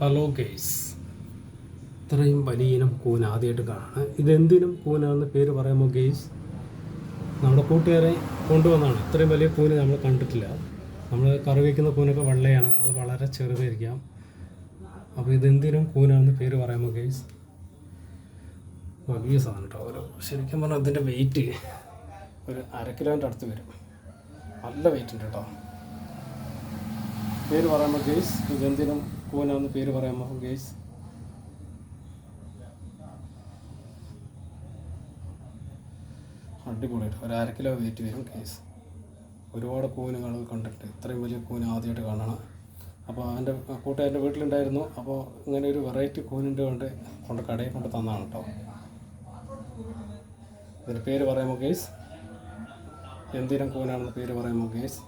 Hello guys, ഇത്രയും വലിയ ഇനം കൂൻ ആദ്യമായിട്ട് കാണാണ്. ഇതെന്തിനും കൂനാണെന്ന് പേര് പറയാമോ ഗെയ്സ്? നമ്മുടെ കൂട്ടുകാരെ കൊണ്ടുവന്നാണ്. ഇത്രയും വലിയ കൂന് നമ്മൾ കണ്ടിട്ടില്ല. നമ്മൾ കറി വയ്ക്കുന്ന കൂനൊക്കെ വെള്ളയാണ്, അത് വളരെ ചെറുതായിരിക്കാം. അപ്പോൾ ഇതെന്തിനും കൂനാണെന്ന് പേര് പറയാമോ ഗെയ്സ്? വലിയ സാധനം കേട്ടോ. ഒരു ശരിക്കും പറഞ്ഞാൽ ഇതിൻ്റെ വെയിറ്റ് ഒരു 1/2 കിലോൻ്റെ അടുത്ത് വരും. നല്ല വെയിറ്റ് ഉണ്ട് കേട്ടോ. പേര് പറയാമോ ഗെയ്സ്? ഇതെന്തിനും കൂനാന്ന് പേര് പറയാമോ ഗെയ്സ്? അടിപൊളിയായിട്ട് ഒരു 1/2 കിലോ വെയിറ്റ് വരും ഗെയ്സ്. ഒരുപാട് കൂനുകൾ കണ്ടിട്ട് ഇത്രയും വലിയ കൂന് ആദ്യമായിട്ട് കാണണം. അപ്പോൾ എൻ്റെ കൂട്ടുകാരൻ്റെ വീട്ടിലുണ്ടായിരുന്നു. അപ്പോൾ ഇങ്ങനെ ഒരു വെറൈറ്റി കൂനിൻ്റെ കൊണ്ട് കടയിൽ കൊണ്ട് തന്നതാണ് കേട്ടോ. ഇതിൻ്റെ പേര് പറയാമോ ഗെയ്സ്? എന്തിനും കൂനാണെന്ന് പേര് പറയാമോ ഗെയ്സ്?